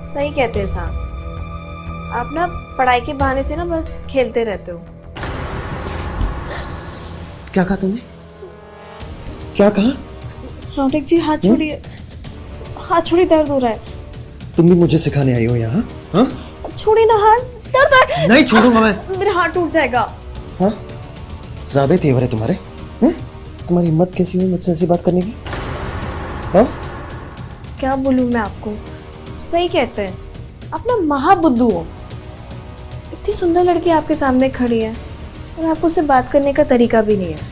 सही कहते हैं साहब, आप ना पढ़ाई के बहाने से ना बस खेलते रहते हो। क्या कहा तुमने? क्या कहा? रौनक जी हाथ छोड़िए, हाथ छोड़िए, दर्द हो रहा है। तुम भी मुझे सिखाने आई हो यहाँ? हाँ? छोड़िए ना हाथ, दर्द है। नहीं छोड़ूंगा मैं। मेरा हाथ टूट जाएगा। हाँ? ज़्यादा तेवर है तुम्हारे? तुम्हारी हिम्मत कैसी हुई मुझसे ऐसी बात करने की? हाँ? क्या बोलूं मैं आपको, सही कहते हैं, आप ना महाबुद्धू हो। इतनी सुंदर लड़की आपके सामने खड़ी है और आपको उससे बात करने का तरीका भी नहीं है।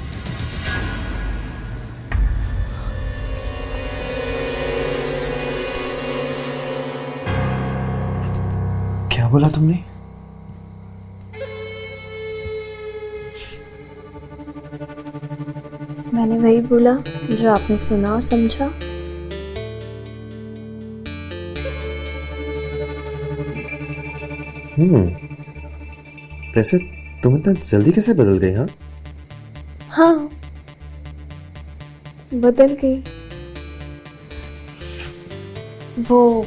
क्या बोला तुमने? मैंने वही बोला जो आपने सुना और समझा। वैसे तुम इतना जल्दी कैसे बदल गए? हाँ? हाँ, बदल गई। वो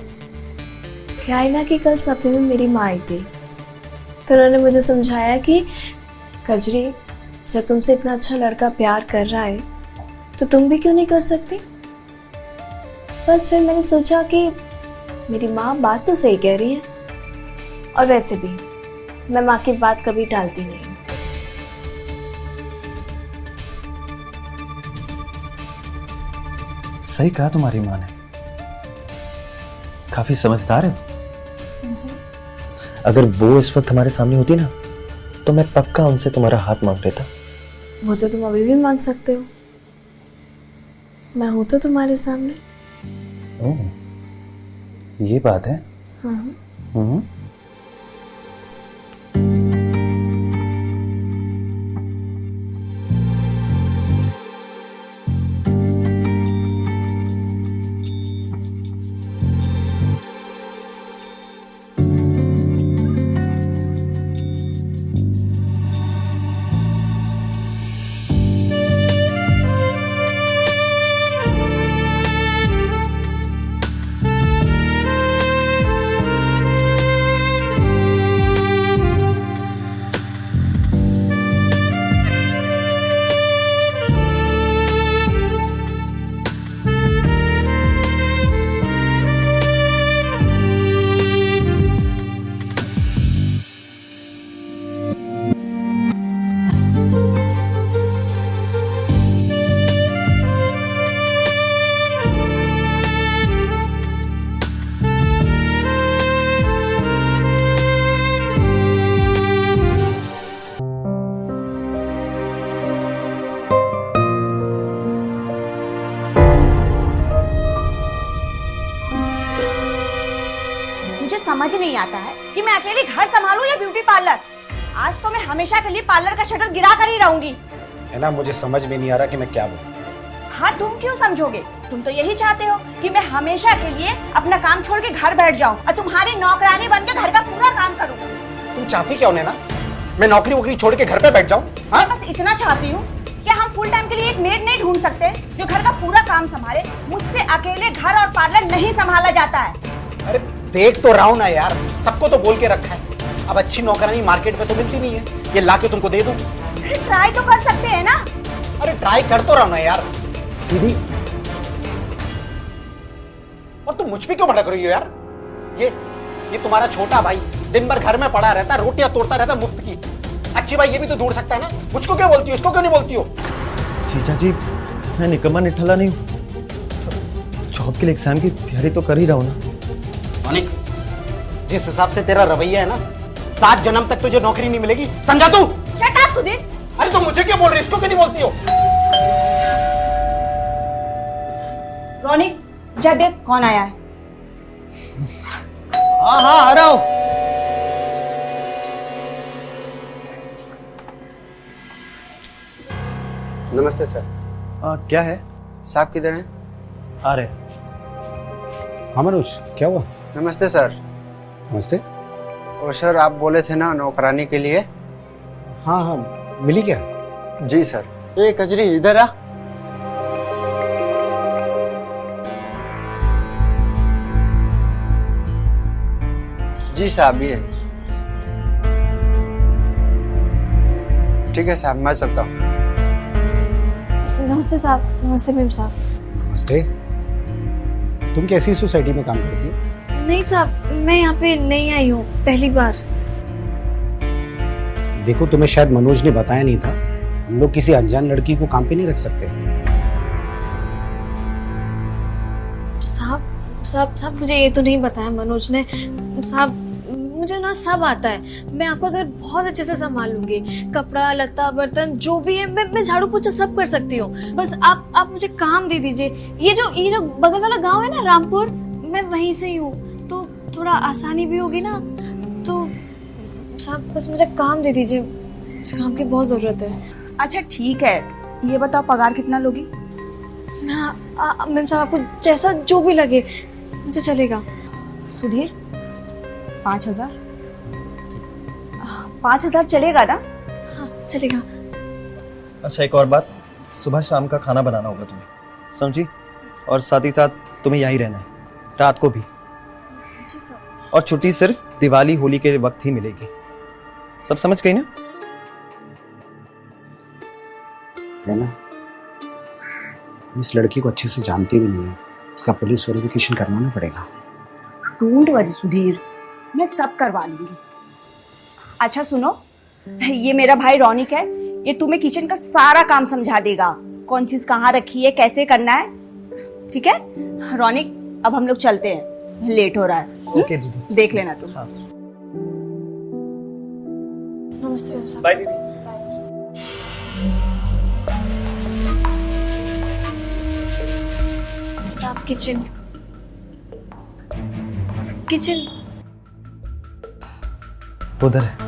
क्या है ना कि कल सपने में मेरी माँ आई थी, तो उन्होंने मुझे समझाया कि कजरी, जब तुमसे इतना अच्छा लड़का प्यार कर रहा है तो तुम भी क्यों नहीं कर सकती। बस फिर मैंने सोचा कि मेरी माँ बात तो सही कह रही है, और वैसे भी मैं माँ की बात कभी टालती नहीं। सही कहा तुम्हारी माँ ने, काफी समझदार है। अगर वो इस वक्त हमारे सामने होती ना तो मैं पक्का उनसे तुम्हारा हाथ मांग लेता। वो तो तुम अभी भी मांग सकते हो, मैं हूं तो तुम्हारे सामने। ओह, ये बात है। हाँ। मुझे समझ नहीं आता है कि मैं अकेले घर संभालूं या ब्यूटी पार्लर। आज तो मैं हमेशा के लिए पार्लर का शटर गिरा कर ही रहूंगी। है ना, मुझे समझ में नहीं आ रहा कि मैं क्या बोलूं। हाँ, तुम क्यों समझोगे? तुम तो यही चाहते हो कि मैं हमेशा के लिए अपना काम छोड़ के घर बैठ जाऊं और तुम्हारी नौकरानी बन के घर का पूरा काम करूं। तुम चाहती क्या हो नैना? मैं नौकरी वोकरी छोड़ के घर पे बैठ जाऊं? हाँ? बस इतना चाहती हूँ। क्या हम फुल टाइम के लिए एक मेड नहीं ढूंढ सकते जो घर का पूरा काम संभाले? मुझसे अकेले घर और पार्लर नहीं संभाला जाता है। अरे देख तो रहा हूं ना यार, सबको तो बोल के रखा है। अब अच्छी नौकरानी मार्केट में तो मिलती नहीं है, ये लाके तुमको दे दूं। अरे ट्राई तो कर सकते हैं ना। अरे ट्राई कर तो रहा हूं ना यार। दीदी, और तुम मुझ पे क्यों भड़क रही हो यार? ये तुम्हारा छोटा भाई दिन भर घर में पड़ा रहता है, रोटियां तोड़ता रहता है मुफ्त की। अच्छी भाई ये भी तो ढूंढ सकता है ना। मुझको क्यों बोलती हो, इसको क्यों नहीं बोलती हो? जीजा जी, मैं निकम्मा निठल्ला नहीं हूँ। जॉब के लिए एग्जाम की तैयारी तो कर ही रहा हूँ ना। अनिक, जिस हिसाब से तेरा रवैया है ना, 7 जन्म तक तुझे नौकरी नहीं मिलेगी, समझा तू? Shut up Sudhir. अरे तुम मुझे क्यों बोल रही, इसको क्यों नहीं बोलती हो? रोनिक, जा देख कौन आया है। हाँ हाँ आ रहा हूं। नमस्ते सर। क्या है? साहब किधर हैं? आ रहे। हाँ मनोज, क्या हुआ? नमस्ते सर। नमस्ते। और सर आप बोले थे ना नौकरानी के लिए? हाँ हाँ, मिली क्या? जी सर। ए कजरी इधर आ। जी साहब ये है। ठीक है साहब, मैं चलता हूँ। नमस्ते साहब। नमस्ते मेम साहब। नमस्ते। तुम कैसी सोसाइटी में काम करती हो? नहीं साहब, मैं यहाँ पे नई आई हूँ, पहली बार। देखो, तुम्हें शायद मनोज ने बताया नहीं था, हम लोग किसी अनजान लड़की को काम पे नहीं रख सकते। साहब मुझे ये तो नहीं बताया मनोज ने। साहब मुझे ना सब आता है, मैं आपका घर बहुत अच्छे से संभाल लूंगी। कपड़ा लत्ता बर्तन जो भी है मैं झाड़ू पोछा सब कर सकती हूँ। बस आप मुझे काम दे दीजिए। ये जो बगल वाला गांव है ना, रामपुर, मैं वहीं से ही हूँ, तो थोड़ा आसानी भी होगी ना। तो साहब बस मुझे काम दे दीजिए, मुझे काम की बहुत जरूरत है। अच्छा ठीक है, ये बताओ पगार कितना लोगी? मैम साहब आपको जैसा जो भी लगे मुझे चलेगा। सुधीर 5,000? 5,000 चलेगा ना? हाँ चलेगा। अच्छा एक और बात, सुबह शाम का खाना बनाना होगा तुम्हें, समझी? और साथ ही साथ तुम्हें यहीं रहना है, रात को भी। जी सर। और छुट्टी सिर्फ दिवाली होली के वक्त ही मिलेगी। सब समझ गई ना? ना इस लड़की को अच्छे से जानती भी नहीं है, इसका पुलिस वेरिफिकेशन करवाना पड़ेगा। डोंट वरी सुधीर, मैं सब करवा लूंगी। अच्छा सुनो, ये मेरा भाई रौनिक है, ये तुम्हें किचन का सारा काम समझा देगा, कौन चीज कहाँ रखी है, कैसे करना है। ठीक है रौनिक, अब हम लोग चलते हैं, लेट हो रहा है। ओके दीदी, देख लेना तुम। हाँ। नमस्ते मैम साहब। बाय दीदी। साहब किचन उधर है।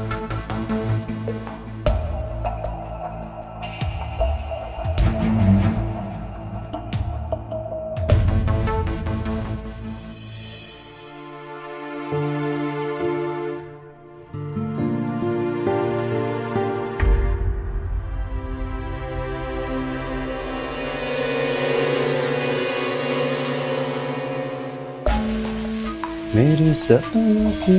मेरे सपनों की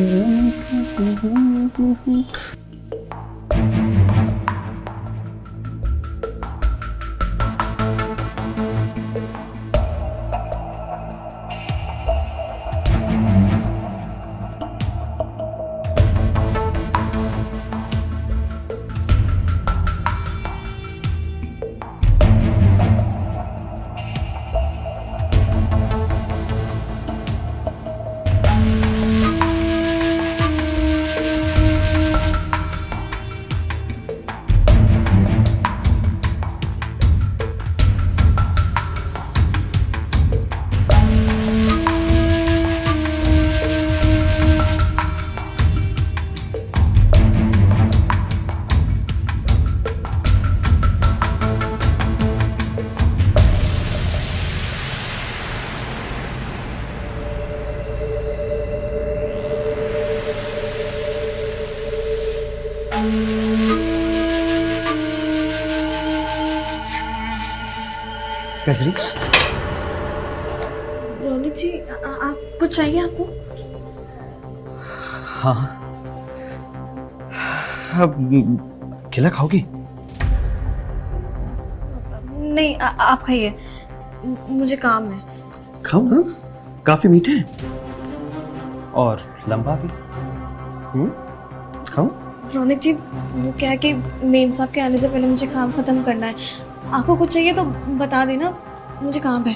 कजरी। रौनिक जी आप कुछ चाहिए आपको? हाँ, अब केला खाओगी? नहीं आप खाइए, मुझे काम है। खाओ ना, काफी मीठे हैं और लंबा भी। खाओ। रौनिक जी वो क्या है कि मेम साहब के आने से पहले मुझे काम खत्म करना है। आपको कुछ चाहिए तो बता देना, मुझे काम है।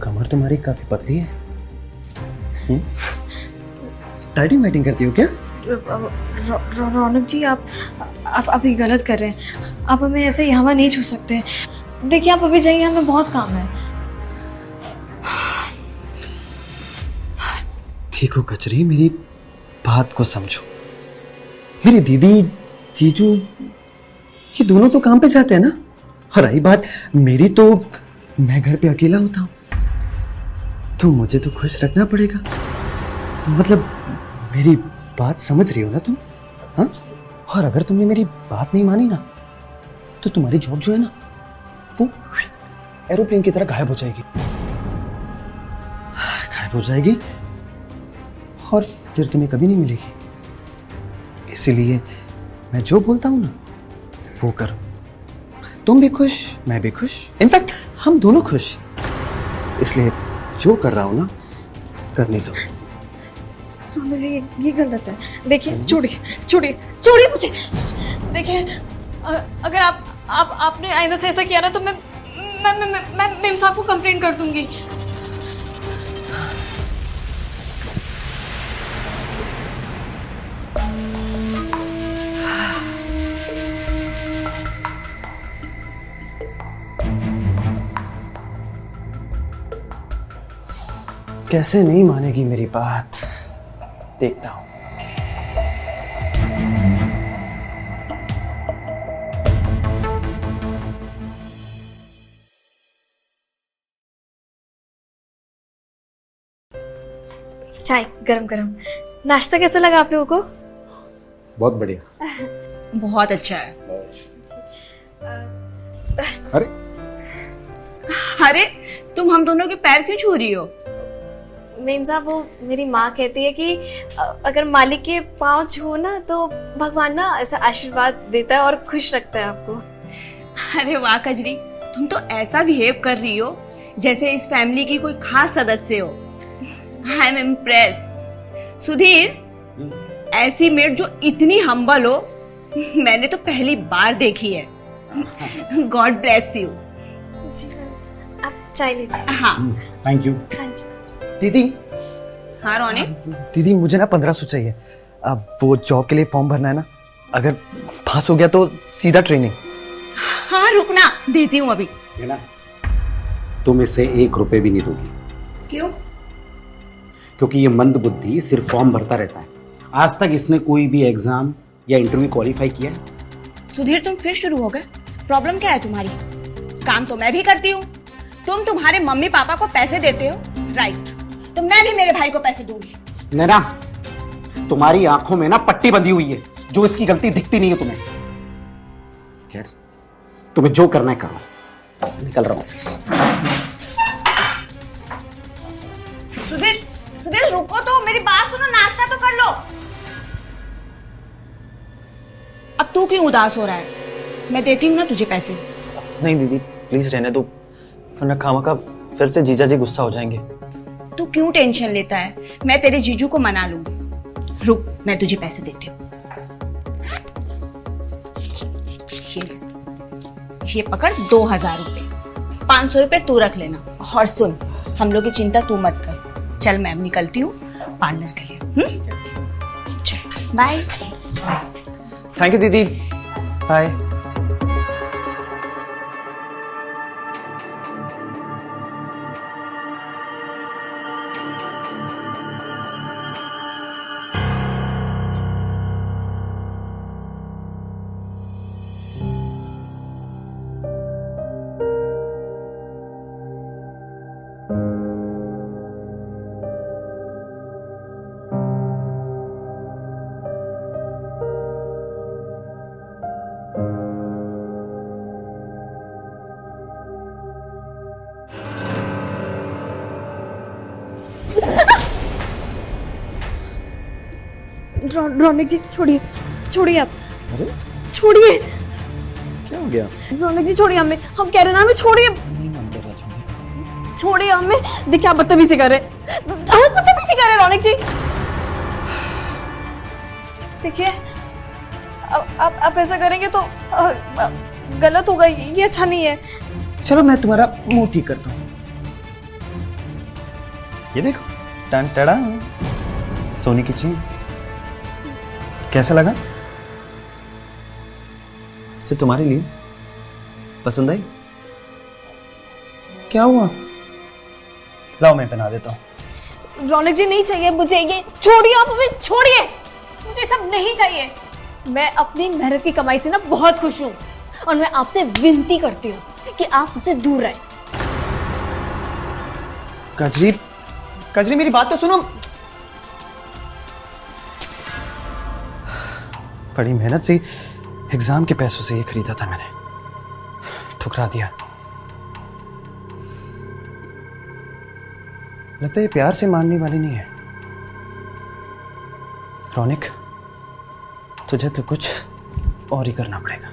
कमर तुम्हारी काफी पतली है। डाइटिंग वाइटिंग करती हो क्या? रौनक जी आप अभी गलत कर रहे हैं। आप हमें ऐसे यहाँ नहीं छू सकते। देखिए आप अभी जाइए, हमें बहुत काम है। देखो कचरी, मेरी बात को समझो। मेरी दीदी जीजू ये दोनों तो काम पे जाते हैं ना, और रही बात मेरी, तो मैं घर पे अकेला होता हूँ, तो मुझे तो खुश रखना पड़ेगा। मतलब मेरी बात समझ रही हो ना तुम? हाँ, और अगर तुमने मेरी बात नहीं मानी ना, तो तुम्हारी जॉब जो है ना वो एरोप्लेन की तरह गायब हो जाएगी, गायब हो जाएगी और फिर तुम्हें कभी नहीं मिलेगी। इसीलिए मैं जो बोलता हूं ना वो करो। तुम भी खुश, मैं भी खुश, इनफैक्ट हम दोनों खुश। इसलिए जो कर रहा हूं ना करने दो। रौनक जी ये गलत है। देखिए छोड़िए छोड़िए छोड़िए मुझे। देखिए अगर आपने आइंदा से ऐसा किया ना तो मैं मेम साहब को कंप्लेंट कर दूंगी। कैसे नहीं मानेगी मेरी बात, देखता हूं। चाय गरम गरम। नाश्ता कैसा लगा आप लोगों को? बहुत बढ़िया। बहुत अच्छा है। अरे अरे तुम हम दोनों के पैर क्यों छू रही हो? मेम साहब वो मेरी माँ कहती है कि अगर मालिक के पाँव छू ना तो भगवान ना ऐसा आशीर्वाद देता है और खुश रखता है आपको। अरे वाह कजरी, तुम तो ऐसा बिहेव कर रही हो जैसे इस फैमिली की कोई खास सदस्य हो। I am impress. सुधीर, ऐसी मेड जो इतनी हम्बल हो मैंने तो पहली बार देखी है। God bless you. जी मैम, आप चाय लीजिए। हाँ थैंक यू। हाँ जी। दीदी हाँ रौनक, दीदी मुझे ना 1500 चाहिए। अब वो जॉब के लिए फॉर्म भरना है ना, अगर पास हो गया तो सीधा ट्रेनिंग। हाँ रुकना, देती हूँ अभी। है ना, तुम इसे 1 रुपए भी नहीं दोगी। क्यों? क्योंकि ये मंद बुद्धि सिर्फ फॉर्म भरता रहता है। आज तक इसने कोई भी एग्जाम या इंटरव्यू क्वालिफाई किया है? सुधीर तुम फिर शुरू हो गए। प्रॉब्लम क्या है तुम्हारी? काम तो मैं भी करती हूँ। तुम तुम्हारे मम्मी पापा को पैसे देते हो, राइट? तो मैं भी मेरे भाई को पैसे दूंगी। नैना, तुम्हारी आंखों में ना पट्टी बंधी हुई है, जो इसकी गलती दिखती नहीं है तुम्हें। खैर, तुम्हें जो करना है करो, निकल रहा हूं ऑफिस। सुधीर, सुधीर रुको तो, मेरी बात सुनो, नाश्ता तो कर लो। अब तू क्यों उदास हो रहा है? मैं देती हूँ ना तुझे पैसे। नहीं दीदी प्लीज रहने दो, वरना खामखा फिर से जीजा जी गुस्सा हो जाएंगे। तू क्यों टेंशन लेता है? मैं तेरे जीजू को मना लूंगी। रुक, मैं तुझे पैसे देती हूँ। ये पकड़ 2000 रुपए। 500 रुपए तू रख लेना। और सुन, हम लोग की चिंता तू मत कर। चल मैं अब निकलती हूँ पार्लर के लिए। चल बाय। थैंक यू दीदी, बाय। रौनक जी छोड़िए छोड़िए, आप अरे छोड़िए। क्या हो गया? रौनक जी छोड़िए हमें, हम कह रहे ना हमें छोड़िए। छोड़िए हमें। देखिए आप बदतमीजी कर रहे हैं, आप बदतमीजी कर रहे हैं रौनक जी। देखिए आप ऐसा करेंगे तो गलत होगा, ये अच्छा नहीं है। चलो मैं तुम्हारा मुंह ठीक करता हूँ। ये देखो, टन टड़ा सोने की चेन। कैसा लगा? सिर्फ तुम्हारे लिए। पसंद आई? क्या हुआ? लाओ मैं पहना देता हूँ। रौनक जी नहीं चाहिए मुझे ये, छोड़िए आप हमें, छोड़िए, मुझे सब नहीं चाहिए। मैं अपनी मेहनत की कमाई से ना बहुत खुश हूँ और मैं आपसे विनती करती हूँ कि आप मुझसे दूर रहें। कजरी, कजरी मेरी बात तो सुनो। बड़ी मेहनत से एग्जाम के पैसों से ये खरीदा था मैंने। ठुकरा दिया। लगता है ये प्यार से मानने वाली नहीं है। रौनिक, तुझे तो कुछ और ही करना पड़ेगा।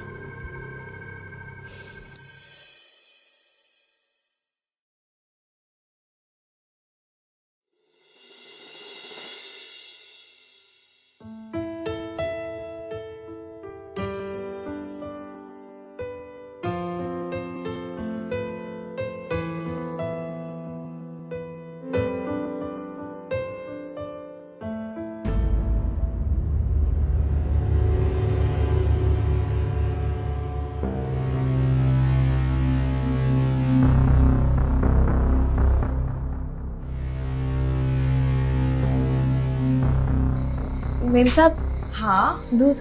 मेम साहब, हाँ, दूध।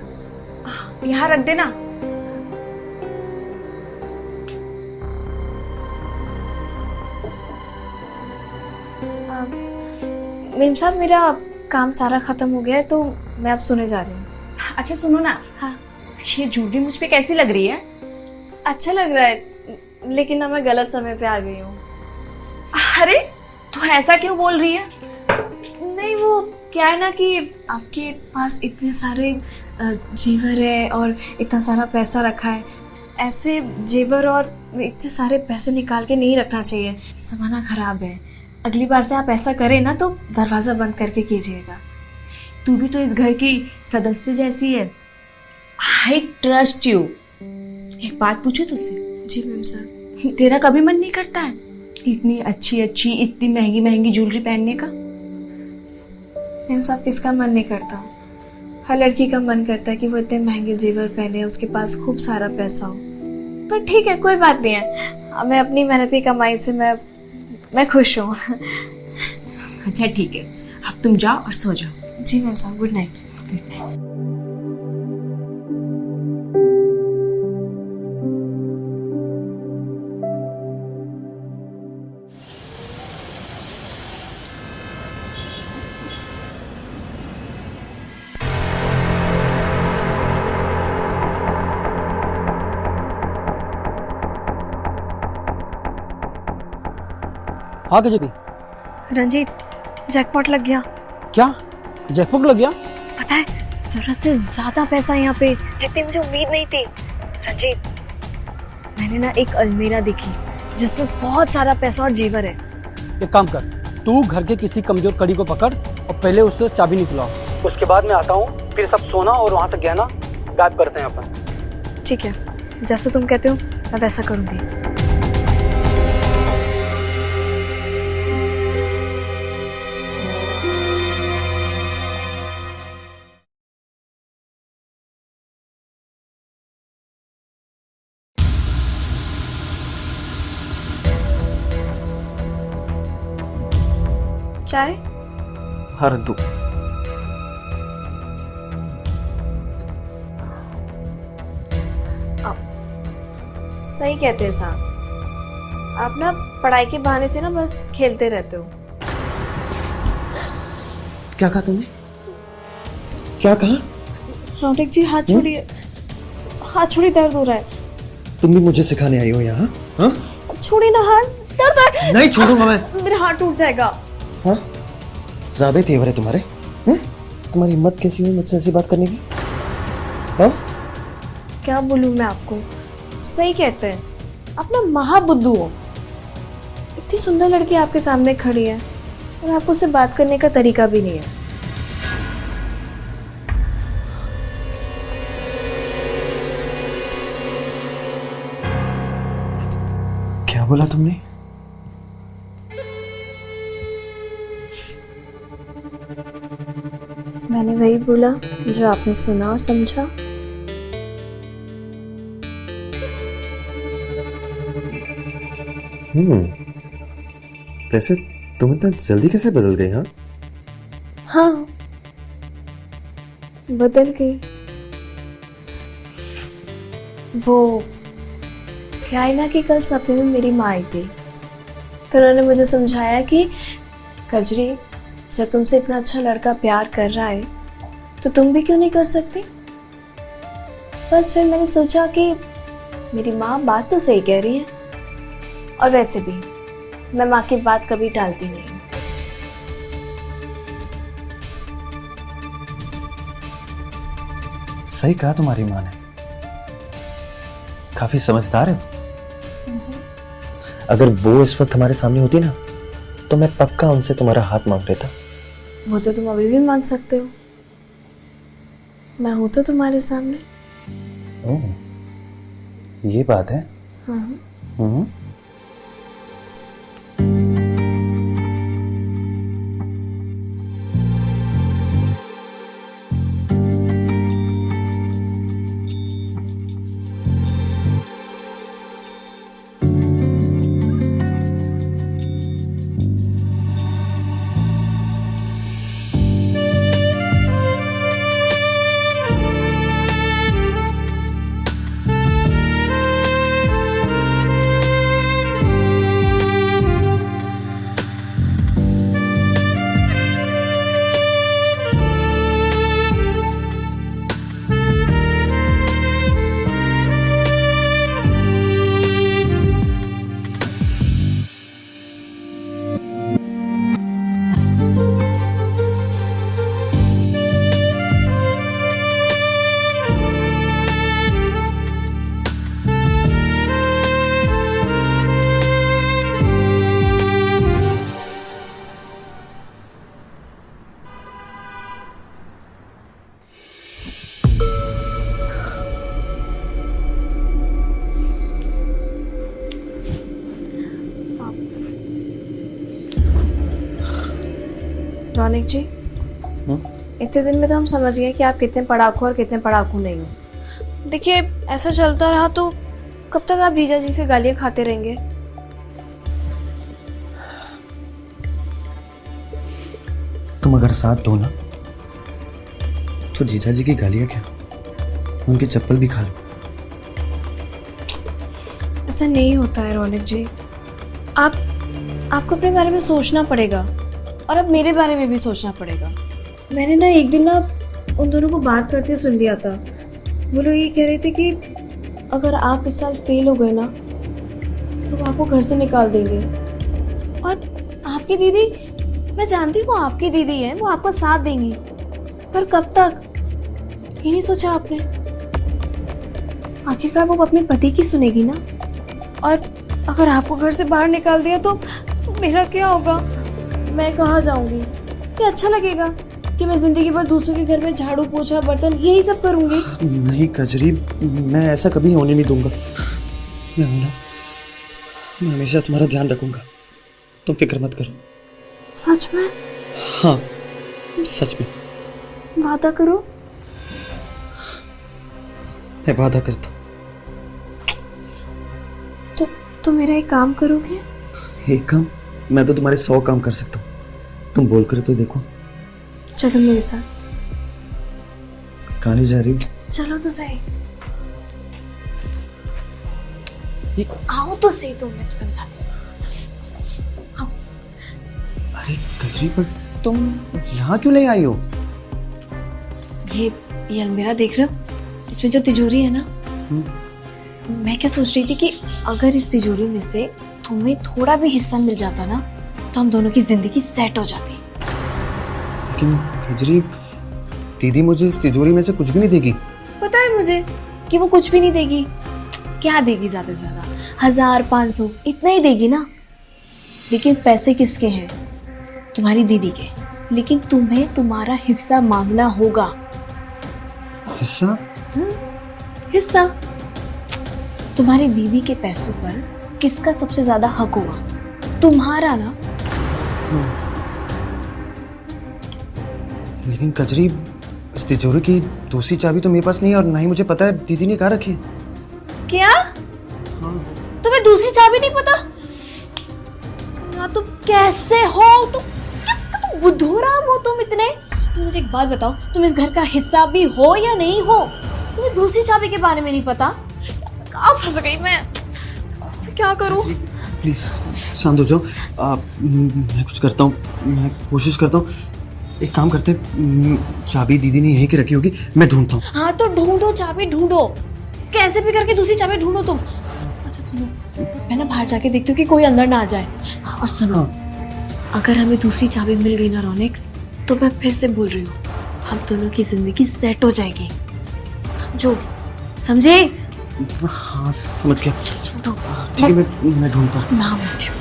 यहाँ रख देना। मेम साहब, मेरा काम सारा खत्म हो गया है तो मैं अब सोने जा रही हूँ। अच्छा सुनो ना, हाँ, ये ज्वेलरी मुझ पे कैसी लग रही है? अच्छा लग रहा है, लेकिन ना मैं गलत समय पे आ गई हूँ। अरे तू ऐसा क्यों बोल रही है? नहीं, वो क्या है ना कि आपके पास इतने सारे जेवर है और इतना सारा पैसा रखा है। ऐसे जेवर और इतने सारे पैसे निकाल के नहीं रखना चाहिए, ज़माना ख़राब है। अगली बार से आप ऐसा करें ना तो दरवाज़ा बंद करके कीजिएगा। तू भी तो इस घर की सदस्य जैसी है। I trust you. एक बात पूछूं तुझसे? जी मैम साहब। तेरा कभी मन नहीं करता है इतनी अच्छी अच्छी इतनी महंगी महंगी ज्वेलरी पहनने का? मैम साहब, किसका मन नहीं करता? हर लड़की का मन करता है कि वो इतने महंगे जेवर पहने, उसके पास खूब सारा पैसा हो। पर ठीक है, कोई बात नहीं है। मैं अपनी मेहनत की कमाई से मैं खुश हूँ। अच्छा ठीक है, अब तुम जाओ और सो जाओ। जी मैम साहब, गुड नाइट। हाँ कजरी, रंजीत, जैकपॉट लग गया। क्या जैकपॉट लग गया? पता है, जरूरत से ज्यादा पैसा यहाँ पे, जितनी मुझे उम्मीद नहीं थी। रंजीत, मैंने ना एक अलमीरा देखी जिसमें बहुत सारा पैसा और जेवर है। एक काम कर, तू घर के किसी कमजोर कड़ी को पकड़ और पहले उससे चाबी निकलाओ। उसके बाद मैं आता हूँ, फिर सब सोना और वहाँ से गहना गायब करते हैं अपन। ठीक है, जैसे तुम कहते हो मैं वैसा करूँगी। चाय? हर दो। सही कहते हैं साहब, आप ना पढ़ाई के बहाने से ना बस खेलते रहते हो। क्या कहा तुमने? क्या कहा? रौनक जी, हाथ छोड़िए, हाथ छोड़िए, दर्द हो रहा है। तुम भी मुझे सिखाने आई हो यहाँ? हाँ? छोड़िए ना हाथ, दर्द हो रहा है। नहीं छोड़ूंगा मैं। मेरा हाथ टूट जाएगा। हाँ? ज़्यादा तेवर है तुम्हारे? तुम्हारी हिम्मत कैसी हुई मुझसे ऐसी बात करने की? हाँ? क्या बोलूं मैं आपको? सही कहते हैं, आप ना महाबुद्धू हो। इतनी सुंदर लड़की आपके सामने खड़ी है और आपको उससे बात करने का तरीका भी नहीं है। क्या बोला तुमने? मैंने वही बोला जो आपने सुना और समझा। वैसे तुम इतना जल्दी कैसे बदल गए? हाँ? हाँ, बदल गई। वो क्या है ना कि कल सपने में मेरी माँ आई थी, तो उन्होंने मुझे समझाया कि कजरी, जब तुमसे इतना अच्छा लड़का प्यार कर रहा है तो तुम भी क्यों नहीं कर सकती। बस फिर मैंने सोचा कि मेरी माँ बात तो सही कह रही है, और वैसे भी मैं माँ की बात कभी टालती नहीं हूँ। सही कहा तुम्हारी माँ ने, काफी समझदार है। अगर वो इस वक्त हमारे सामने होती ना तो मैं पक्का उनसे तुम्हारा हाथ मांग लेता। वो तो तुम अभी भी मांग सकते हो, मैं हूं तो तुम्हारे सामने। ओह, ये बात है। हम्म। रौनक जी, इतने दिन में तो हम समझ गए कि आप कितने पढ़ाकू और कितने पढ़ाकू नहीं हो। देखिए, ऐसा चलता रहा तो कब तक आप जीजा जी से गालियां खाते रहेंगे? तुम अगर साथ दो ना तो जीजा जी की गालियां क्या, उनकी चप्पल भी खा लो। ऐसा नहीं होता है रौनक जी, आपको अपने बारे में सोचना पड़ेगा, और अब मेरे बारे में भी सोचना पड़ेगा। मैंने ना एक दिन ना उन दोनों को बात करते सुन लिया था। वो लोग ये कह रहे थे कि अगर आप इस साल फेल हो गए ना तो वो आपको घर से निकाल देंगे। और आपकी दीदी, मैं जानती हूँ आपकी दीदी है, वो आपका साथ देंगी, पर कब तक? ये नहीं सोचा आपने? आखिरकार वो अपने पति की सुनेगी ना, और अगर आपको घर से बाहर निकाल दिया तो मेरा क्या होगा? मैं कहाँ जाऊंगी? क्या अच्छा लगेगा कि मैं जिंदगी भर दूसरों के घर में झाड़ू पोछा बर्तन यही सब करूंगी? नहीं कजरी, मैं ऐसा कभी होने नहीं दूंगा। मैं हूं ना, मैं हमेशा तुम्हारा ध्यान रखूंगा, तुम फिक्र मत करो। सच में? हाँ, सच में वादा करो। मैं वादा करता हूँ। तो मेरा एक काम करोगे? एक काम? मैं तो तुम्हारे 100 काम कर सकता हूँ, तुम बोल कर तो देखो। चलो मेरे साथ। कहाँ ले जा रही हो? चलो तो सही, आओ तो सही, तो मैं तुम्हें बताती हूँ। अरे कजरी, पर तुम यहाँ क्यों ले आई हो? ये अलमीरा देख रहे हो? इसमें जो तिजोरी है ना, मैं क्या सोच रही थी कि अगर इस तिजोरी में से तुम्हें थोड़ा भी हिस्सा मिल जाता ना तो हम दोनों की जिंदगी सेट हो जाती। लेकिन कजरी, दीदी मुझे इस तिजोरी में से कुछ भी नहीं देगी। पता है मुझे कि वो कुछ भी नहीं देगी। क्या देगी? ज्यादा से ज्यादा 1000-500 इतना ही देगी ना। लेकिन पैसे किसके हैं? तुम्हारी दीदी के। लेकिन तुम्हें तुम्हारा हिस्सा मांगना होगा। हिस्सा? हिस्सा। तुम्हारी दीदी के पैसों पर किसका सबसे ज्यादा हक होगा? तुम्हारा ना। लेकिन कजरी, इस तिजोरी की दूसरी चाबी तो मेरे पास नहीं है, और ना ही मुझे पता है दीदी ने कहाँ रखी है। क्या? तुम्हें दूसरी चाबी नहीं पता? ना तुम कैसे हो? तुम बुद्धूराम हो तुम इतने। तुम मुझे एक बात बताओ, तुम इस घर का हिस्सा भी हो या नहीं हो? तुम्हें दूसरी चाबी के बारे में नहीं पता? कहाँ फंस गई मैं क्या करूं? प्लीज शांत हो जाओ। मैं कुछ करता हूँ, मैं कोशिश करता हूँ। एक काम करते हैं, चाबी दीदी ने यहीं की रखी होगी, मैं ढूंढता हूँ। हाँ तो ढूंढो, चाबी ढूंढो। कैसे भी करके दूसरी चाबी ढूंढो तुम। अच्छा सुनो, मैं ना बाहर जाके देखती हूँ कि कोई अंदर ना आ जाए। और सुनो, अगर हमें दूसरी चाबी मिल गई ना रौनक, तो मैं फिर से बोल रही हूँ, हम दोनों की जिंदगी सेट हो जाएगी। समझो, समझे? हाँ समझ गया। छोड़ो, ठीक है, मैं ढूंढता हूँ। मैं आती हूँ।